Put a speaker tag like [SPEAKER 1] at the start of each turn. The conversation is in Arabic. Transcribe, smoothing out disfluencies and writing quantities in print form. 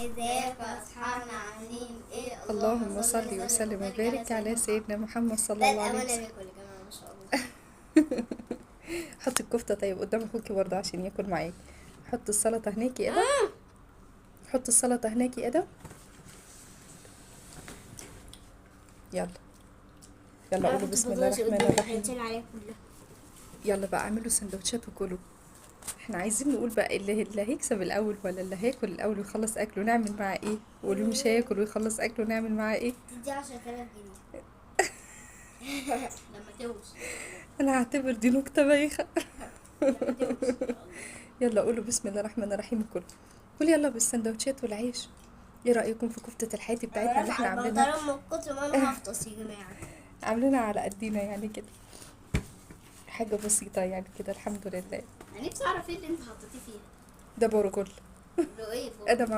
[SPEAKER 1] ازيكم يا اصحابنا عاملين ايه؟
[SPEAKER 2] اللهم صل وسلم وبارك على سيدنا محمد صلى
[SPEAKER 1] ده
[SPEAKER 2] الله عليه
[SPEAKER 1] الامانه
[SPEAKER 2] وسلم.
[SPEAKER 1] بياكل يا جماعه ما شاء الله.
[SPEAKER 2] حط الكفتة طيب قدام اخوكي برضه عشان ياكل معاك. حط السلطة هناك يا ادم. حط السلطة هناك يا ادم. يلا يلا
[SPEAKER 1] انا
[SPEAKER 2] قولوا
[SPEAKER 1] كنت
[SPEAKER 2] بسم الله
[SPEAKER 1] بطلش
[SPEAKER 2] الرحمن
[SPEAKER 1] قدام
[SPEAKER 2] الرحيم.
[SPEAKER 1] الحياتين عليها كلها.
[SPEAKER 2] يلا بقى اعملوا سندوتشات وكلوا. احنا عايزين نقول بقى اللي هيكسب الاول ولا اللي هياكل الاول ويخلص اكله نعمل معاه ايه، واللي مش هياكل ويخلص اكله نعمل معاه ايه.
[SPEAKER 1] تدي 10,000 جنيه لما توصل.
[SPEAKER 2] انا هعتبر دي نكتة بايخة.
[SPEAKER 1] لما توصل
[SPEAKER 2] يلا قولوا بسم الله الرحمن الرحيم وكلوا. قول يلا بالسندوتشات والعيش. ايه رأيكم في كفتة الحياتي
[SPEAKER 1] انا
[SPEAKER 2] بتاعتنا اللي
[SPEAKER 1] رافعه
[SPEAKER 2] احنا عاملينها؟
[SPEAKER 1] البنطلون من كتر ما انا هفطس يا جماعه.
[SPEAKER 2] عاملينها على قدينا يعني كده، حاجة بسيطة يعني كده الحمد لله.
[SPEAKER 1] انا نفسي اعرف ايه اللي انت حطيتيه فيها.
[SPEAKER 2] ده برجل.
[SPEAKER 1] لو ايه فوق.
[SPEAKER 2] ادم عامل